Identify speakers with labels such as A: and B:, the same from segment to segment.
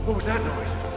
A: What was that noise?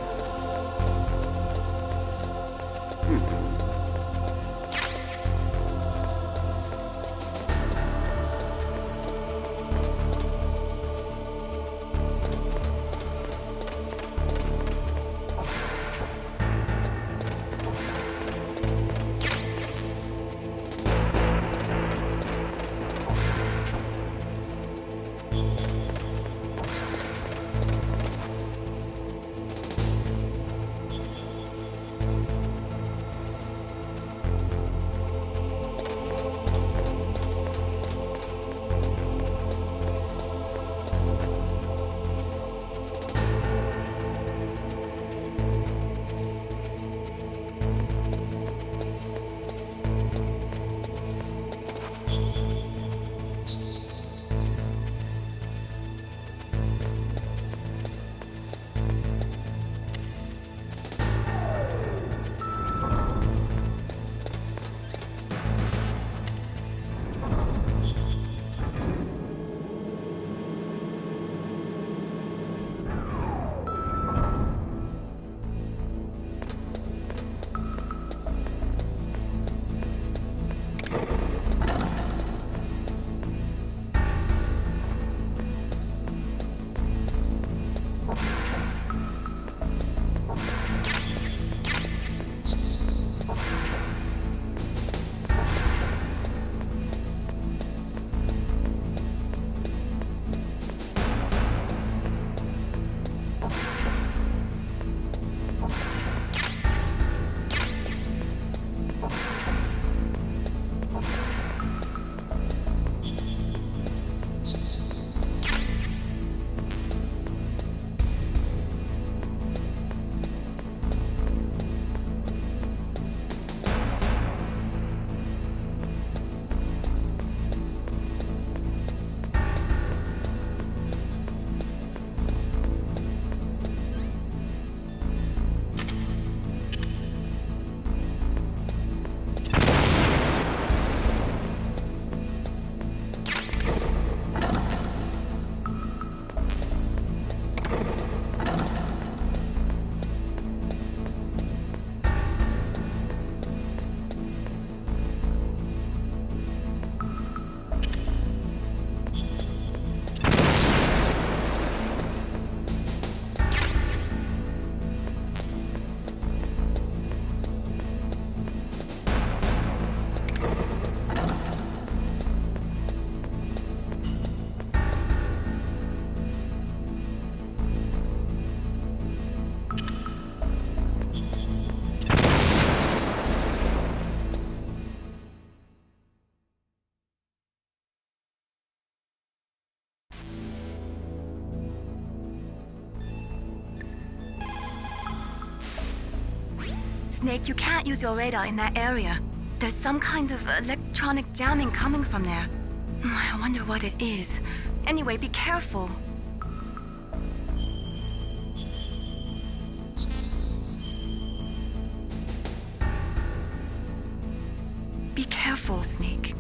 B: Snake, you can't use your radar in that area. There's some kind of electronic jamming coming from there. I wonder what it is. Anyway, be careful. Be careful, Snake.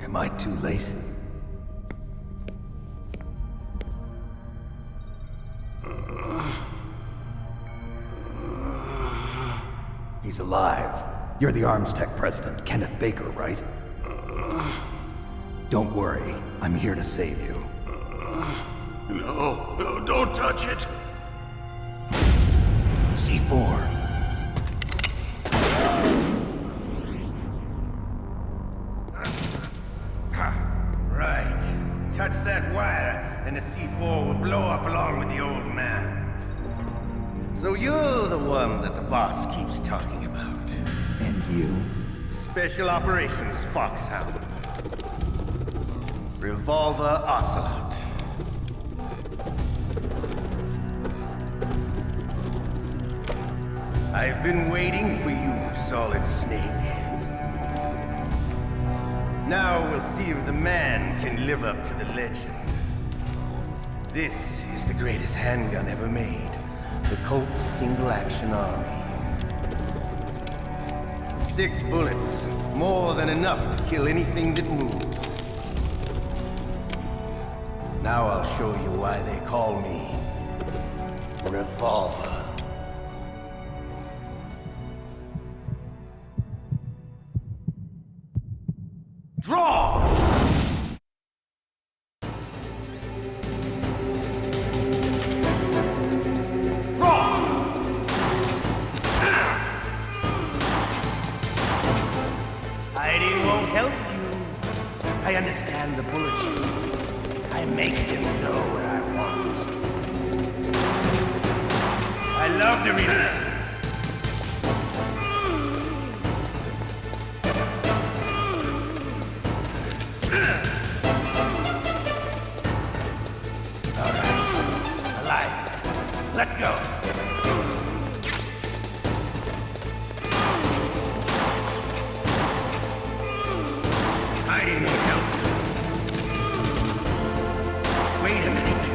C: Am I too late? He's alive. You're the Arms Tech president, Kenneth Baker, right? Don't worry. I'm here to save you.
D: No, don't touch it!
C: C4.
D: Right. Touch that wire, and the C4 will blow up along with the old man. So you're the one that the boss keeps talking about.
C: And you?
D: Special Operations Foxhound. Revolver Ocelot. been waiting for you, Solid Snake. Now we'll see if the man can live up to the legend. This is the greatest handgun ever made. The Colt Single Action Army. 6 bullets, more than enough to kill anything that moves. Now I'll show you why they call me Revolver. Draw! Hiding won't help you. I understand the bullets you see. I make them go where I want. I love the reload. All right, alive. Let's go. Hiding won't help. Wait a minute. Wait a minute.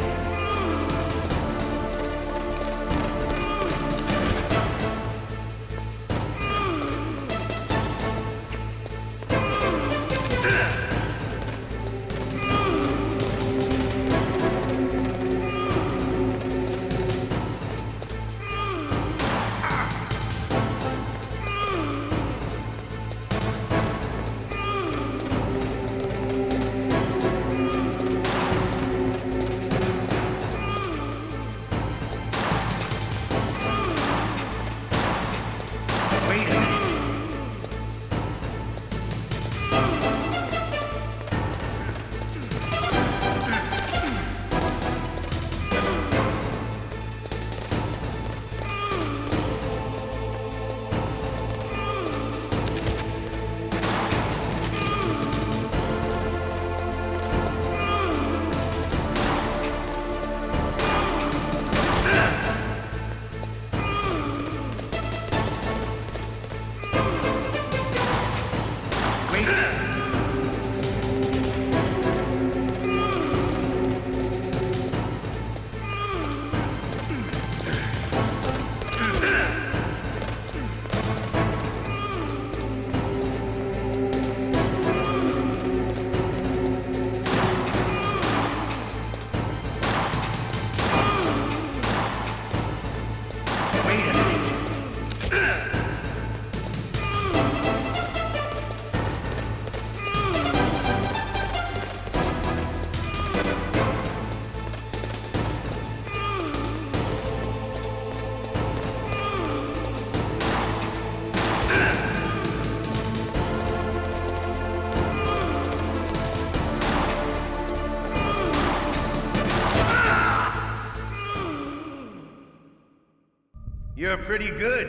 D: You're pretty good.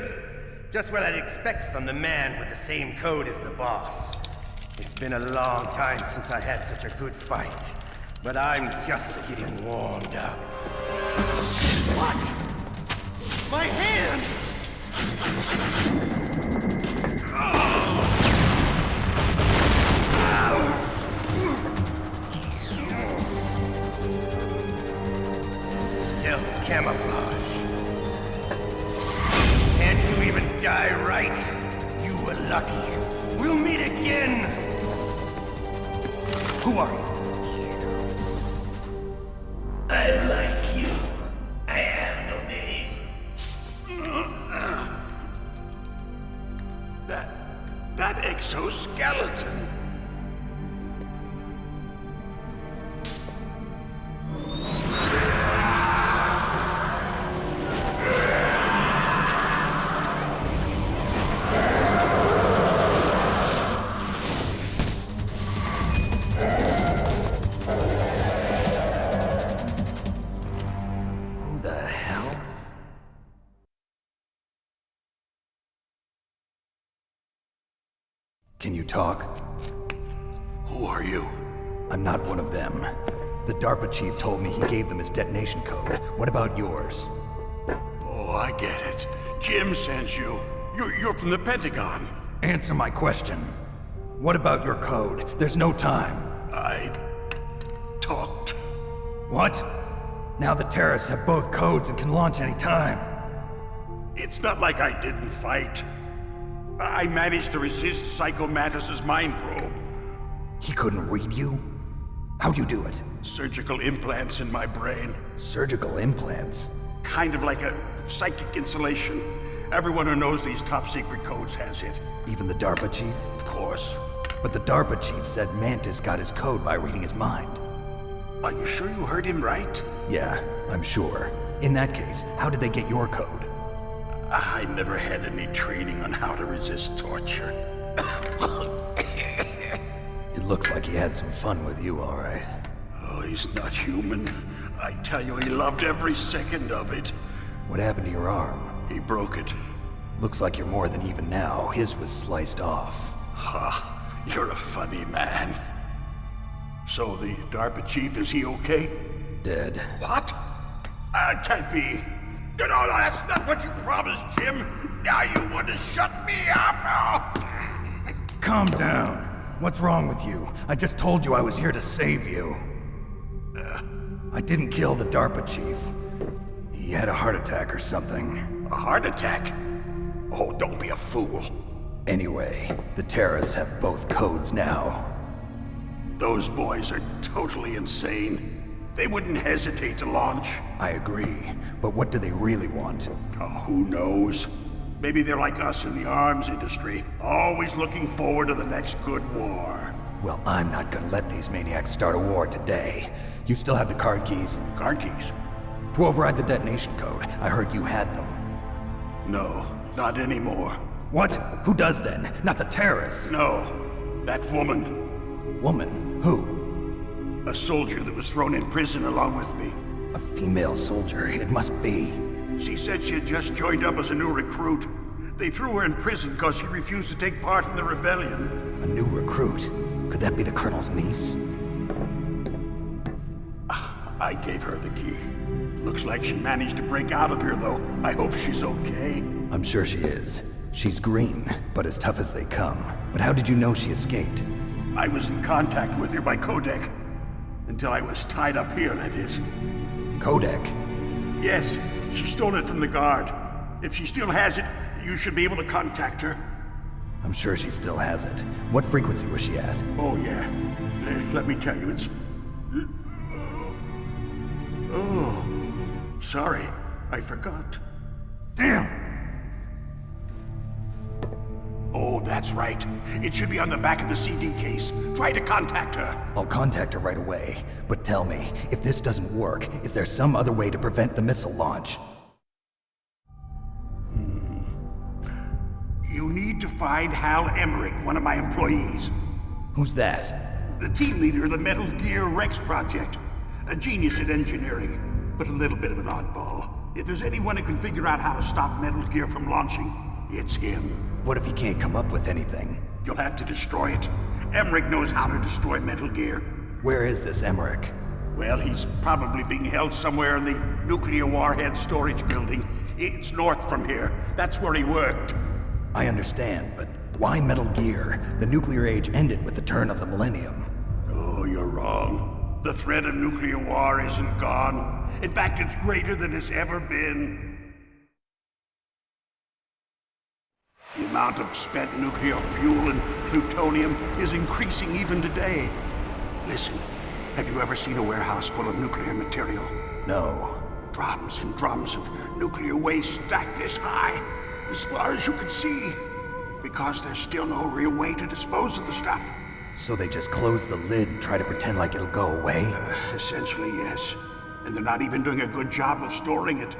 D: Just what I'd expect from the man with the same code as the boss. It's been a long time since I had such a good fight, but I'm just getting warmed up. What? My hand! Stealth camouflage. Can't you even die right? You were lucky. We'll meet again! Who are you? I like you. I have no name. That exoskeleton.
C: Can you talk?
A: Who are you?
C: I'm not one of them. The DARPA chief told me he gave them his detonation code. What about yours?
A: Oh, I get it. Jim sent you. You're from the Pentagon.
C: Answer my question. What about your code? There's no time.
A: I talked.
C: What? Now the terrorists have both codes and can launch any time.
A: It's not like I didn't fight. I managed to resist Psycho Mantis's mind probe.
C: He couldn't read you? How'd you do it?
A: Surgical implants in my brain.
C: Surgical implants?
A: Kind of like a psychic insulation. Everyone who knows these top secret codes has it.
C: Even the DARPA chief?
A: Of course.
C: But the DARPA chief said Mantis got his code by reading his mind.
A: Are you sure you heard him right?
C: Yeah, I'm sure. In that case, how did they get your code?
A: I never had any training on how to resist torture.
C: It looks like he had some fun with you, all right.
A: Oh, he's not human. I tell you, he loved every second of it.
C: What happened to your arm?
A: He broke it.
C: Looks like you're more than even now. His was sliced off.
A: Ha, you're a funny man. So the DARPA chief, is he okay?
C: Dead.
A: What? Can't be. No, that's not what you promised, Jim. Now you want to shut me up?
C: Calm down. What's wrong with you? I just told you I was here to save you. I didn't kill the DARPA chief. He had a heart attack or something.
A: A heart attack? Oh, don't be a fool.
C: Anyway, the terrorists have both codes now.
A: Those boys are totally insane. They wouldn't hesitate to launch.
C: I agree, but what do they really want?
A: Oh, who knows? Maybe they're like us in the arms industry, always looking forward to the next good war.
C: Well, I'm not gonna let these maniacs start a war today. You still have the card keys?
A: Card keys?
C: To override the detonation code. I heard you had them.
A: No, not anymore.
C: What? Who does then? Not the terrorists.
A: No, that woman.
C: Woman? Who?
A: A soldier that was thrown in prison along with me.
C: A female soldier. It must be.
A: She said she had just joined up as a new recruit. They threw her in prison because she refused to take part in the rebellion.
C: A new recruit? Could that be the Colonel's niece?
A: I gave her the key. Looks like she managed to break out of here, though. I hope she's okay.
C: I'm sure she is. She's green, but as tough as they come. But how did you know she escaped?
A: I was in contact with her by codec. Until I was tied up here, that is.
C: Codec?
A: Yes, she stole it from the guard. If she still has it, you should be able to contact her.
C: I'm sure she still has it. What frequency was she at?
A: Oh, yeah. Let me tell you, it's... Oh, sorry. I forgot.
C: Damn!
A: Oh, that's right. It should be on the back of the CD case. Try to contact her.
C: I'll contact her right away. But tell me, if this doesn't work, is there some other way to prevent the missile launch?
A: You need to find Hal Emmerich, one of my employees.
C: Who's that?
A: The team leader of the Metal Gear Rex project. A genius at engineering, but a little bit of an oddball. If there's anyone who can figure out how to stop Metal Gear from launching, it's him.
C: What if he can't come up with anything?
A: You'll have to destroy it. Emmerich knows how to destroy Metal Gear.
C: Where is this Emmerich?
A: Well, he's probably being held somewhere in the nuclear warhead storage building. It's north from here. That's where he worked.
C: I understand, but why Metal Gear? The nuclear age ended with the turn of the millennium.
A: Oh, you're wrong. The threat of nuclear war isn't gone. In fact, it's greater than it's ever been. The amount of spent nuclear fuel and plutonium is increasing even today. Listen, have you ever seen a warehouse full of nuclear material?
C: No.
A: Drums and drums of nuclear waste stacked this high, as far as you can see, because there's still no real way to dispose of the stuff.
C: So they just close the lid and try to pretend like it'll go away?
A: Essentially, yes. And they're not even doing a good job of storing it.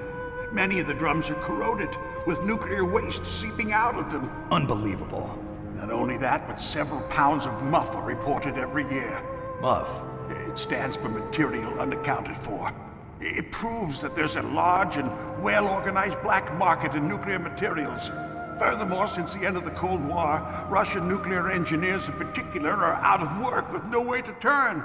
A: Many of the drums are corroded, with nuclear waste seeping out of them.
C: Unbelievable.
A: Not only that, but several pounds of MUF are reported every year.
C: MUF?
A: It stands for material unaccounted for. It proves that there's a large and well-organized black market in nuclear materials. Furthermore, since the end of the Cold War, Russian nuclear engineers in particular are out of work with no way to turn.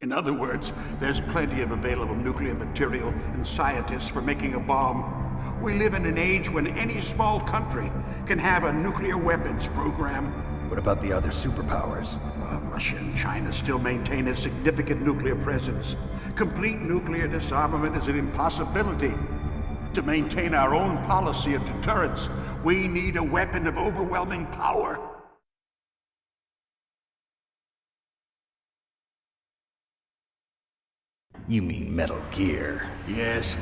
A: In other words, there's plenty of available nuclear material and scientists for making a bomb. We live in an age when any small country can have a nuclear weapons program.
C: What about the other superpowers?
A: Russia and China still maintain a significant nuclear presence. Complete nuclear disarmament is an impossibility. To maintain our own policy of deterrence, we need a weapon of overwhelming power.
C: You mean Metal Gear.
A: Yes.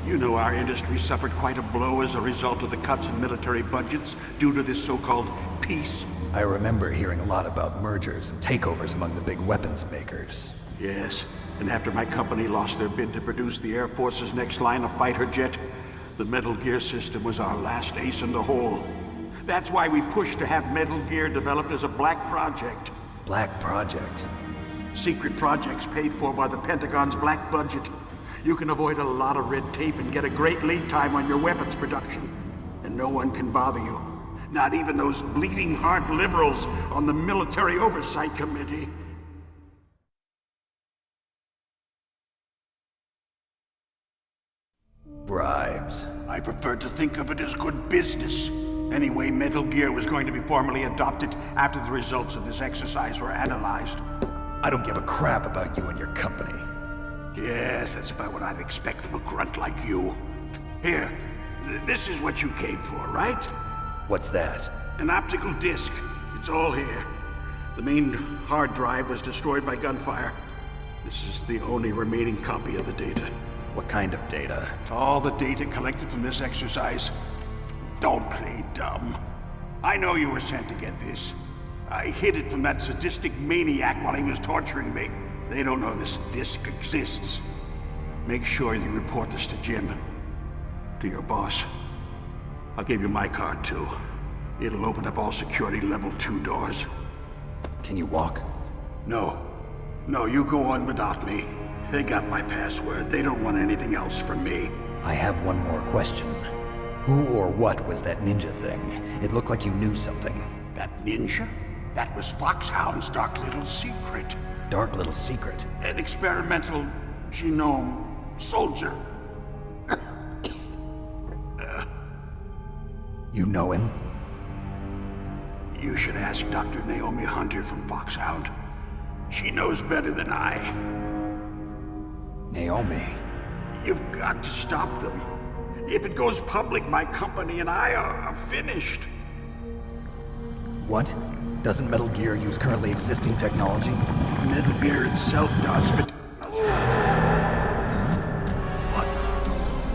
A: You know our industry suffered quite a blow as a result of the cuts in military budgets due to this so-called peace.
C: I remember hearing a lot about mergers and takeovers among the big weapons makers.
A: Yes, and after my company lost their bid to produce the Air Force's next line of fighter jet, the Metal Gear system was our last ace in the hole. That's why we pushed to have Metal Gear developed as a black project.
C: Black Project?
A: Secret projects paid for by the Pentagon's black budget. You can avoid a lot of red tape and get a great lead time on your weapons production. And no one can bother you. Not even those bleeding heart liberals on the Military Oversight Committee.
C: Bribes.
A: I prefer to think of it as good business. Anyway, Metal Gear was going to be formally adopted after the results of this exercise were analyzed.
C: I don't give a crap about you and your company.
A: Yes, that's about what I'd expect from a grunt like you. Here, this is what you came for, right?
C: What's that?
A: An optical disc. It's all here. The main hard drive was destroyed by gunfire. This is the only remaining copy of the data.
C: What kind of data?
A: All the data collected from this exercise. Don't play dumb. I know you were sent to get this. I hid it from that sadistic maniac while he was torturing me. They don't know this disc exists. Make sure you report this to Jim. To your boss. I'll give you my card too. It'll open up all security level 2 doors.
C: Can you walk?
A: No. No, you go on without me. They got my password. They don't want anything else from me.
C: I have one more question. Who or what was that ninja thing? It looked like you knew something.
A: That ninja? That was Foxhound's dark little secret.
C: Dark little secret?
A: An experimental genome soldier.
C: You know him?
A: You should ask Dr. Naomi Hunter from Foxhound. She knows better than I.
C: Naomi?
A: You've got to stop them. If it goes public, my company and I are finished.
C: What? Doesn't Metal Gear use currently existing technology?
A: Metal Gear itself does, but...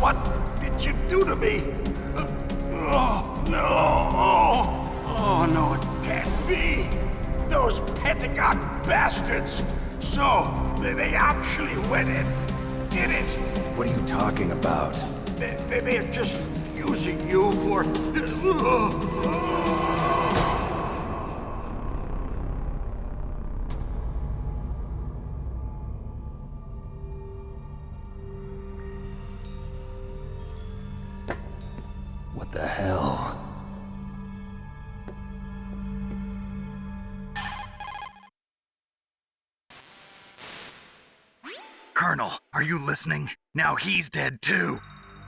A: What did you do to me? Oh, no. Oh, no, it can't be. Those Pentagon bastards. So, they actually went and did it.
C: What are you talking about?
A: They're just using you for...
C: What the hell? Colonel, are you listening? Now he's dead too.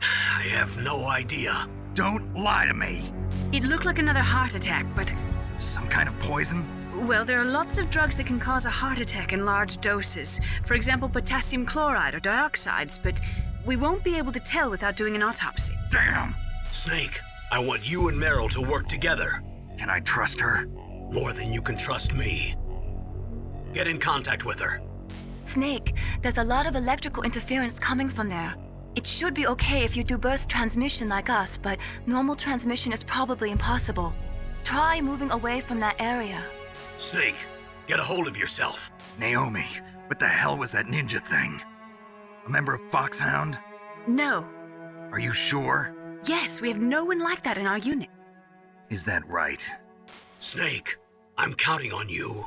E: I have no idea.
C: Don't lie to me.
F: It looked like another heart attack, but,
C: Some kind of poison?
F: well, there are lots of drugs that can cause a heart attack in large doses. For example, potassium chloride or dioxides, but we won't be able to tell without doing an autopsy.
C: Damn!
E: Snake, I want you and Meryl to work together.
C: Can I trust her?
E: More than you can trust me. Get in contact with her.
B: Snake, there's a lot of electrical interference coming from there. It should be okay if you do burst transmission like us, but normal transmission is probably impossible. Try moving away from that area.
E: Snake, get a hold of yourself.
C: Naomi, what the hell was that ninja thing? A member of Foxhound?
F: No.
C: Are you sure?
F: Yes, we have no one like that in our unit.
C: Is that right?
E: Snake, I'm counting on you.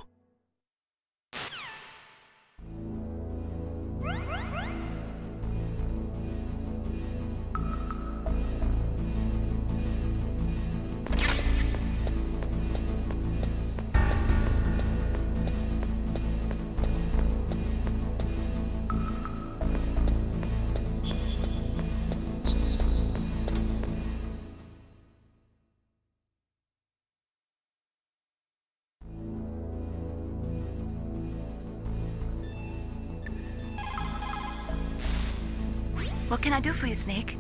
B: What can I do for you, Snake?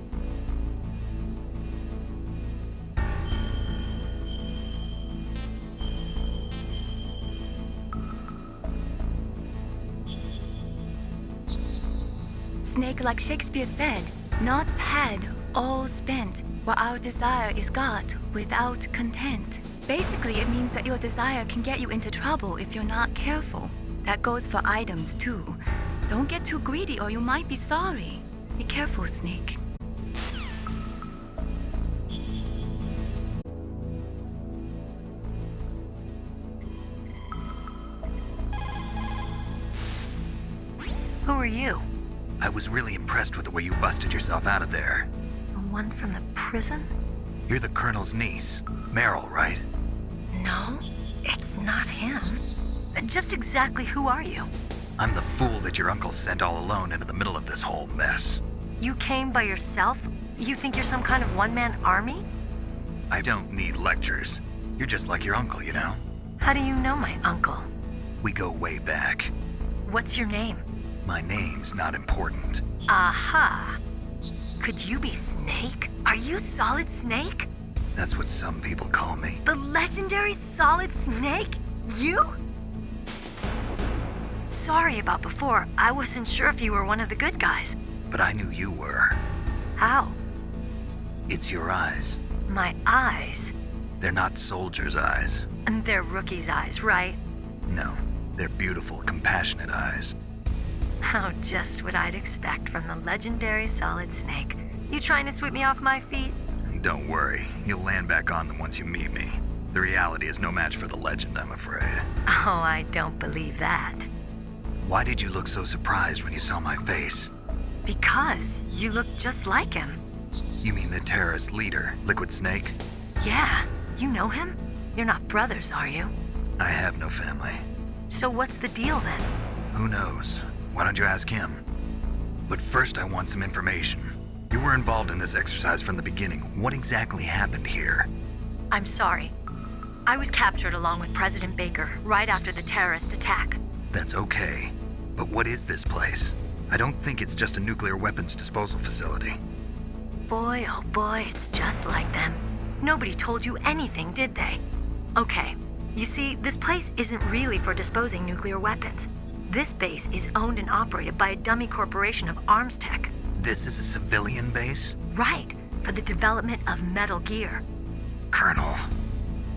B: Snake, like Shakespeare said, naught's had, all spent, while our desire is got without content. Basically, it means that your desire can get you into trouble if you're not careful. That goes for items, too. Don't get too greedy or you might be sorry. Be careful, Snake. Who are you?
C: I was really impressed with the way you busted yourself out of there.
B: The one from the prison?
C: You're the Colonel's niece, Meryl, right?
B: No, it's not him. Just exactly who are you?
C: I'm the fool that your uncle sent all alone into the middle of this whole mess.
B: You came by yourself? You think you're some kind of one-man army?
C: I don't need lectures. You're just like your uncle, you know?
B: How do you know my uncle?
C: We go way back.
B: What's your name?
C: My name's not important.
B: Aha. Could you be Snake? Are you Solid Snake?
C: That's what some people call me.
B: The legendary Solid Snake? You? Sorry about before. I wasn't sure if you were one of the good guys.
C: But I knew you were.
B: How?
C: It's your eyes.
B: My eyes?
C: They're not soldiers' eyes.
B: And they're rookie's eyes, right?
C: No, they're beautiful, compassionate eyes.
B: Oh, just what I'd expect from the legendary Solid Snake. You trying to sweep me off my feet?
C: Don't worry, you'll land back on them once you meet me. The reality is no match for the legend, I'm afraid.
B: Oh, I don't believe that.
C: Why did you look so surprised when you saw my face?
B: Because you look just like him.
C: You mean the terrorist leader, Liquid Snake?
B: Yeah, you know him? You're not brothers, are you?
C: I have no family.
B: So what's the deal then?
C: Who knows? Why don't you ask him? But first I want some information. You were involved in this exercise from the beginning. What exactly happened here?
B: I'm sorry. I was captured along with President Baker right after the terrorist attack.
C: That's okay. But what is this place? I don't think it's just a nuclear weapons disposal facility.
B: Boy, oh boy, it's just like them. Nobody told you anything, did they? Okay, you see, this place isn't really for disposing nuclear weapons. This base is owned and operated by a dummy corporation of arms tech.
C: This is a civilian base?
B: Right, for the development of Metal Gear.
C: Colonel.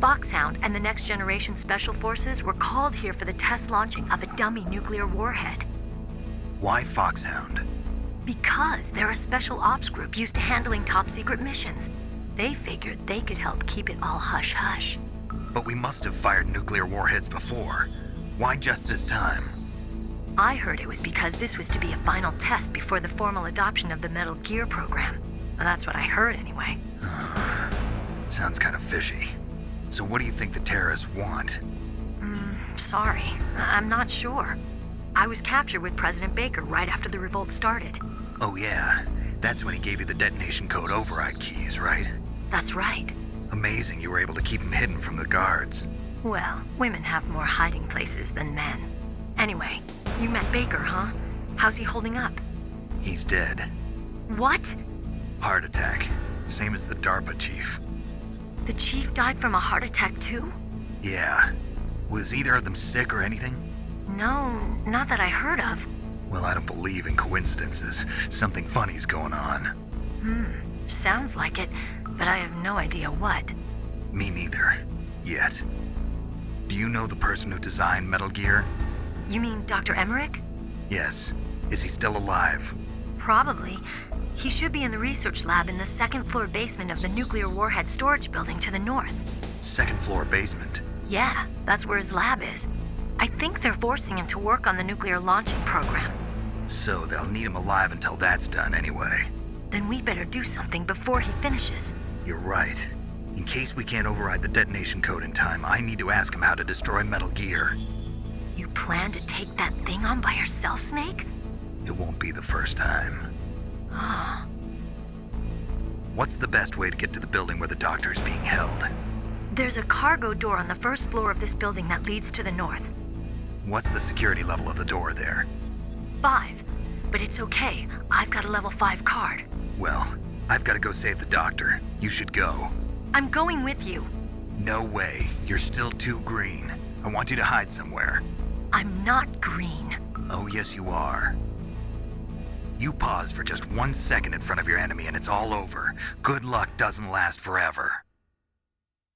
B: Foxhound and the Next Generation Special Forces were called here for the test launching of a dummy nuclear warhead.
C: Why Foxhound?
B: Because they're a special ops group used to handling top-secret missions. They figured they could help keep it all hush-hush.
C: But we must have fired nuclear warheads before. Why just this time?
B: I heard it was because this was to be a final test before the formal adoption of the Metal Gear program. Well, that's what I heard anyway.
C: Sounds kind of fishy. So what do you think the terrorists want?
B: Sorry, I'm not sure. I was captured with President Baker right after the revolt started.
C: Oh yeah, that's when he gave you the detonation code override keys, right?
B: That's right.
C: Amazing you were able to keep him hidden from the guards.
B: Well, women have more hiding places than men. Anyway, you met Baker, huh? How's he holding up?
C: He's dead.
B: What?
C: Heart attack. Same as the DARPA chief.
B: The chief died from a heart attack too?
C: Yeah. Was either of them sick or anything?
B: No, not that I heard of.
C: Well, I don't believe in coincidences. Something funny's going on.
B: Sounds like it, but I have no idea what.
C: Me neither. Yet. Do you know the person who designed Metal Gear?
B: You mean Dr. Emmerich?
C: Yes. Is he still alive?
B: Probably. He should be in the research lab in the second floor basement of the nuclear warhead storage building to the north.
C: Second floor basement.
B: Yeah, that's where his lab is. I think they're forcing him to work on the nuclear launching program.
C: So they'll need him alive until that's done anyway.
B: Then we better do something before he finishes.
C: You're right. In case we can't override the detonation code in time, I need to ask him how to destroy Metal Gear.
B: You plan to take that thing on by yourself, Snake?
C: It won't be the first time. What's the best way to get to the building where the doctor is being held?
B: There's a cargo door on the first floor of this building that leads to the north.
C: What's the security level of the door there?
B: 5.
G: but it's okay. I've got a level 5 card.
C: Well, I've got to go save the doctor. You should go.
G: I'm going with you.
C: No way. You're still too green. I want you to hide somewhere.
G: I'm not green.
C: Oh, yes, you are. You pause for just 1 second in front of your enemy and it's all over. Good luck doesn't last forever.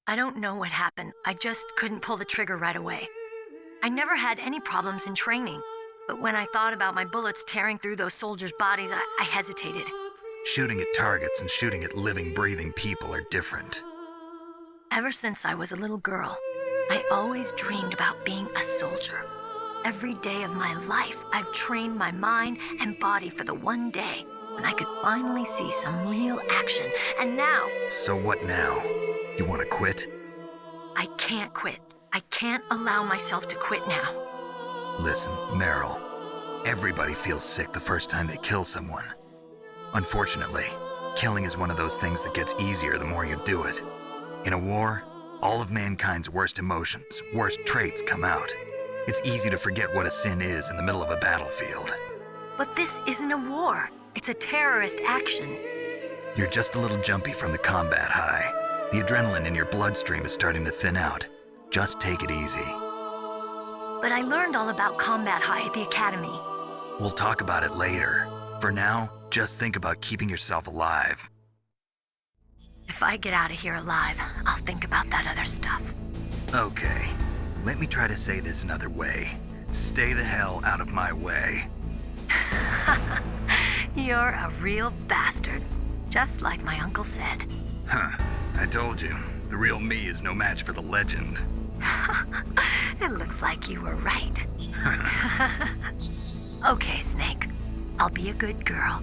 G: I don't know what happened. I just couldn't pull the trigger right away. I never had any problems in training, but when I thought about my bullets tearing through those soldiers' bodies, I hesitated.
C: Shooting at targets and shooting at living, breathing people are different.
G: Ever since I was a little girl, I always dreamed about being a soldier. Every day of my life, I've trained my mind and body for the one day when I could finally see some real action. And now...
C: So what now? You want to quit?
G: I can't quit. I can't allow myself to quit now.
C: Listen, Meryl. Everybody feels sick the first time they kill someone. Unfortunately, killing is one of those things that gets easier the more you do it. In a war, all of mankind's worst emotions, worst traits come out. It's easy to forget what a sin is in the middle of a battlefield.
G: But this isn't a war. It's a terrorist action.
C: You're just a little jumpy from the combat high. The adrenaline in your bloodstream is starting to thin out. Just take it easy.
G: But I learned all about combat high at the academy.
C: We'll talk about it later. For now, just think about keeping yourself alive.
G: If I get out of here alive, I'll think about that other stuff.
C: Okay, let me try to say this another way. Stay the hell out of my way.
G: You're a real bastard, just like my uncle said.
C: Huh, I told you. The real me is no match for the legend.
G: It looks like you were right. Okay, Snake. I'll be a good girl.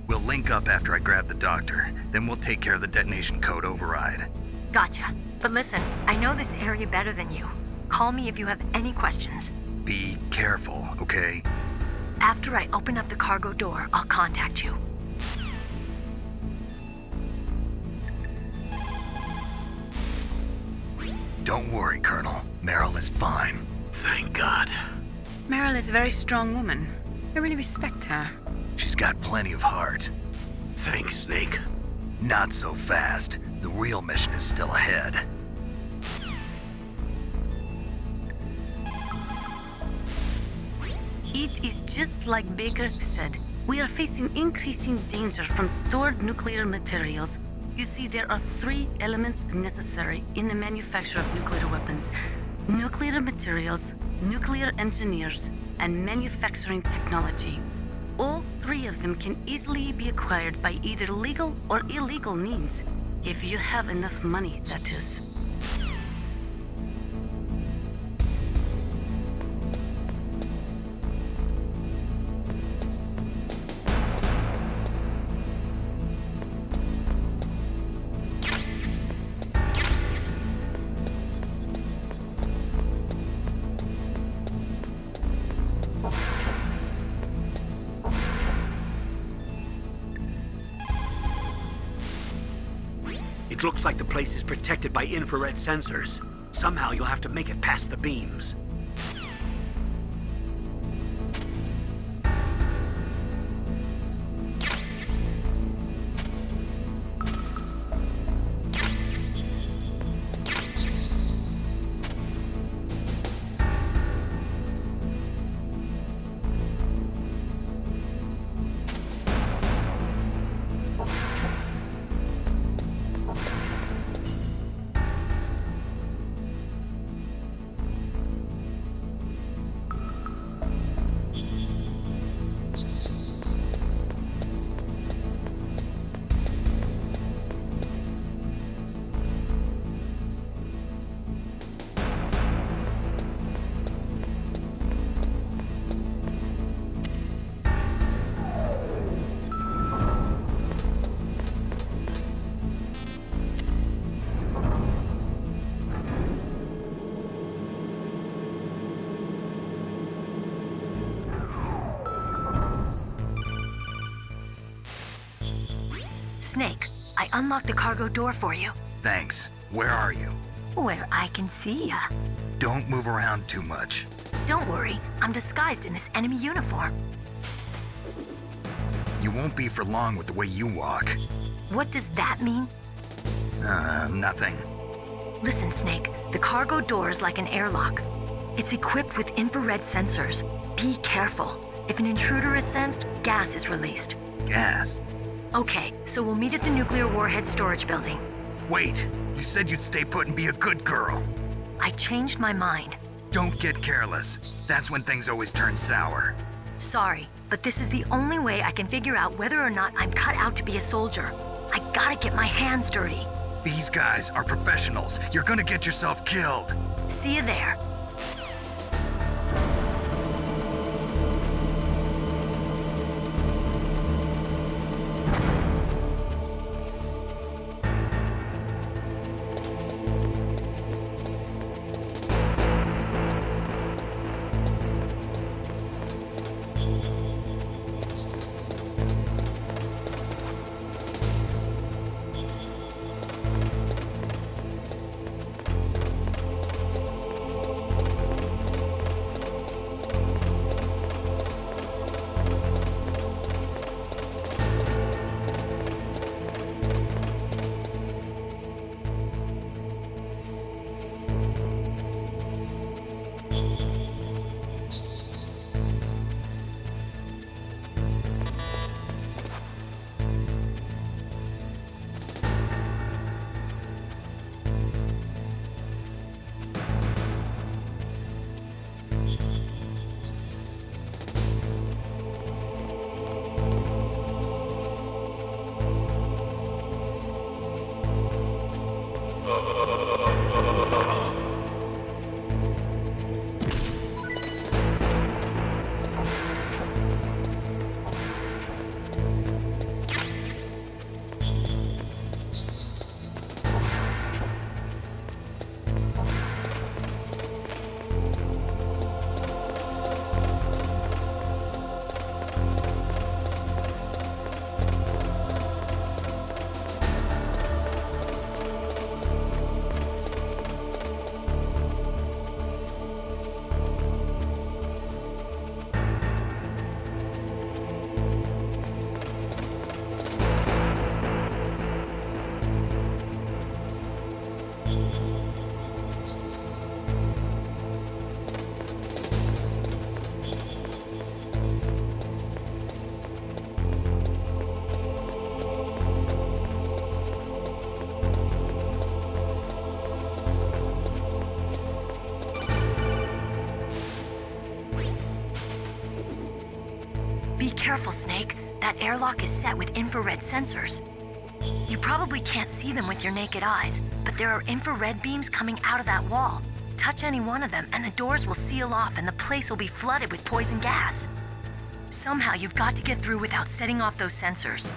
C: We'll link up after I grab the doctor. Then we'll take care of the detonation code override.
G: Gotcha. But listen, I know this area better than you. Call me if you have any questions.
C: Be careful, okay?
G: After I open up the cargo door, I'll contact you.
C: Don't worry, Colonel. Meryl is fine.
E: Thank God.
F: Meryl is a very strong woman. I really respect her.
C: She's got plenty of heart.
E: Thanks, Snake.
C: Not so fast. The real mission is still ahead.
H: It is just like Baker said. We are facing increasing danger from stored nuclear materials. You see, there are 3 elements necessary in the manufacture of nuclear weapons: nuclear materials, nuclear engineers, and manufacturing technology. All 3 of them can easily be acquired by either legal or illegal means. If you have enough money, that is.
E: It looks like the place is protected by infrared sensors. Somehow you'll have to make it past the beams.
G: Snake, I unlocked the cargo door for you.
C: Thanks. Where are you?
G: Where I can see ya.
C: Don't move around too much.
G: Don't worry, I'm disguised in this enemy uniform.
C: You won't be for long with the way you walk.
G: What does that mean?
C: Nothing.
G: Listen, Snake, the cargo door is like an airlock. It's equipped with infrared sensors. Be careful. If an intruder is sensed, gas is released.
C: Gas?
G: Okay, so we'll meet at the nuclear warhead storage building.
C: Wait, you said you'd stay put and be a good girl.
G: I changed my mind.
C: Don't get careless. That's when things always turn sour.
G: Sorry, but this is the only way I can figure out whether or not I'm cut out to be a soldier. I gotta get my hands dirty.
C: These guys are professionals. You're gonna get yourself killed.
G: See you there. Be careful, Snake. That airlock is set with infrared sensors. You probably can't see them with your naked eyes, but there are infrared beams coming out of that wall. Touch any one of them and the doors will seal off and the place will be flooded with poison gas. Somehow you've got to get through without setting off those sensors.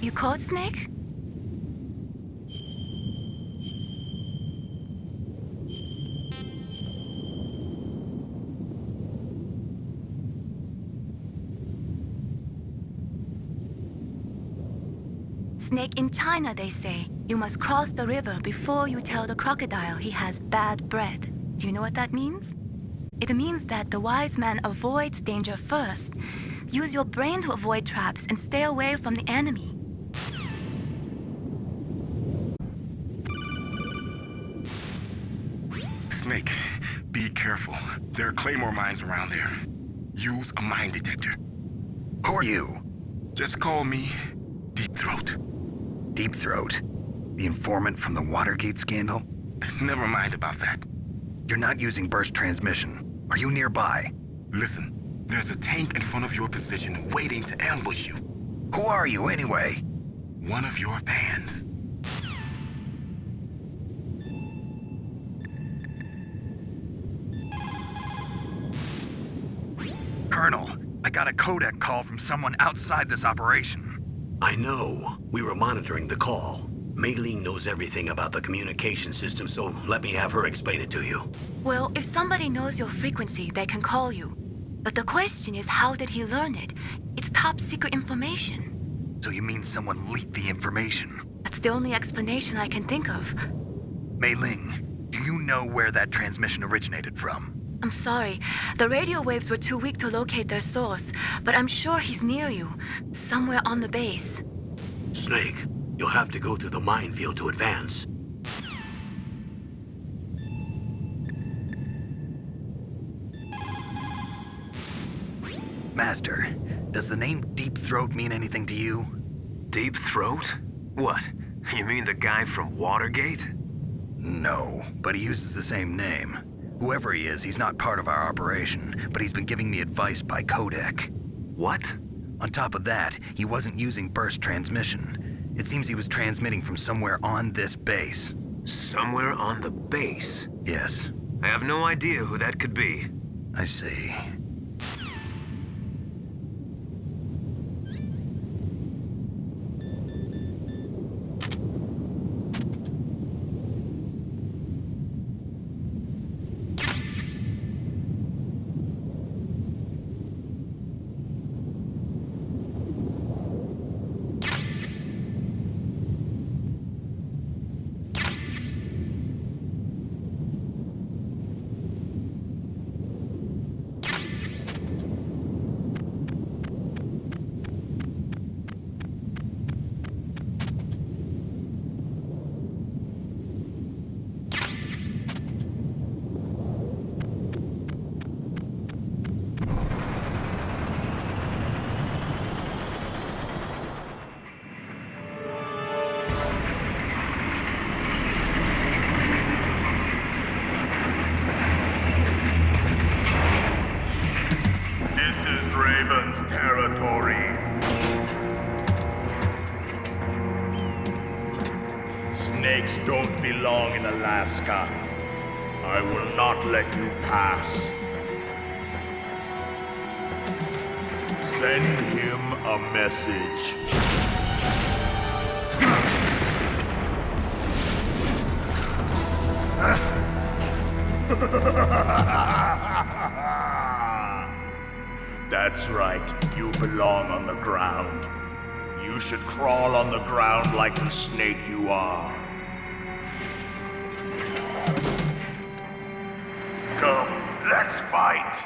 B: You caught Snake? Snake, in China, they say, you must cross the river before you tell the crocodile he has bad bread. Do you know what that means? It means that the wise man avoids danger first. Use your brain to avoid traps and stay away from the enemy.
I: Snake, be careful. There are Claymore mines around there. Use a mine detector.
C: Who are you?
I: Just call me Deep Throat.
C: Deep Throat? The informant from the Watergate scandal?
I: Never mind about that.
C: You're not using burst transmission. Are you nearby?
I: Listen, there's a tank in front of your position waiting to ambush you.
C: Who are you, anyway?
I: One of your fans.
C: Colonel, I got a codec call from someone outside this operation.
E: I know. We were monitoring the call. Mei Ling knows everything about the communication system, so let me have her explain it to you.
B: Well, if somebody knows your frequency, they can call you. But the question is, how did he learn it? It's top secret information.
C: So you mean someone leaked the information?
B: That's the only explanation I can think of.
C: Mei Ling, do you know where that transmission originated from?
B: I'm sorry. The radio waves were too weak to locate their source, but I'm sure he's near you, somewhere on the base.
E: Snake, you'll have to go through the minefield to advance.
C: Master, does the name Deep Throat mean anything to you?
J: Deep Throat? What? You mean the guy from Watergate?
C: No, but he uses the same name. Whoever he is, he's not part of our operation, but he's been giving me advice by codec.
J: What?
C: On top of that, he wasn't using burst transmission. It seems he was transmitting from somewhere on this base.
J: Somewhere on the base?
C: Yes.
J: I have no idea who that could be.
C: I see.
K: Snakes don't belong in Alaska. I will not let you pass. Send him a message. That's right, you belong on the ground. You should crawl on the ground like the snake you are. Come, let's fight!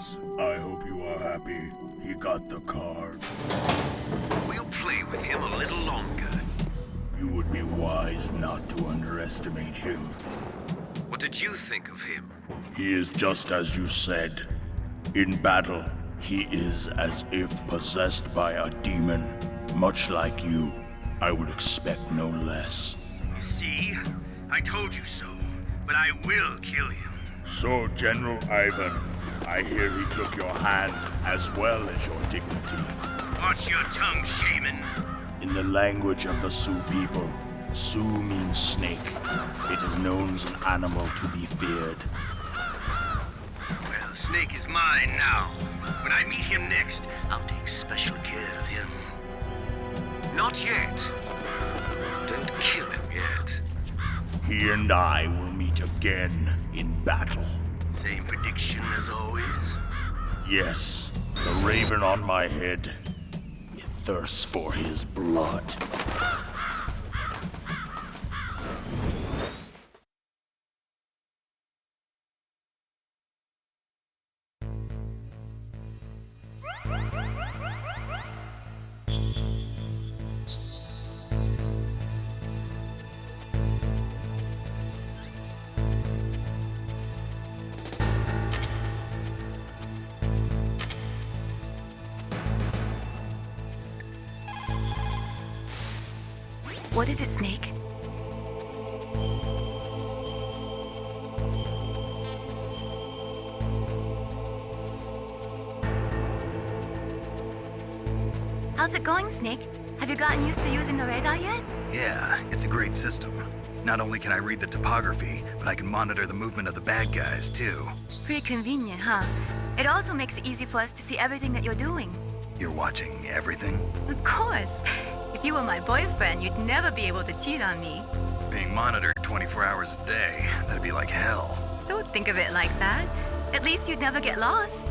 K: Yes, I hope you are happy. He got the card.
J: We'll play with him a little longer.
K: You would be wise not to underestimate him.
J: What did you think of him?
K: He is just as you said. In battle, he is as if possessed by a demon. Much like you, I would expect no less.
D: See? I told you so. But I will kill him.
K: So, General Ivan, I hear he took your hand as well as your dignity.
D: Watch your tongue, shaman.
K: In the language of the Sioux people, Sioux means snake. It is known as an animal to be feared.
D: Well, Snake is mine now. When I meet him next, I'll take special care of him.
J: Not yet. Don't kill him yet.
K: He and I will meet again in battle.
D: Same prediction as always?
K: Yes, the raven on my head. It thirsts for his blood.
B: What is it, Snake? How's it going, Snake? Have you gotten used to using the radar yet?
C: Yeah, it's a great system. Not only can I read the topography, but I can monitor the movement of the bad guys, too.
B: Pretty convenient, huh? It also makes it easy for us to see everything that you're doing.
C: You're watching everything?
B: Of course. If you were my boyfriend, you'd never be able to cheat on me.
C: Being monitored 24 hours a day, that'd be like hell.
B: Don't think of it like that. At least you'd never get lost.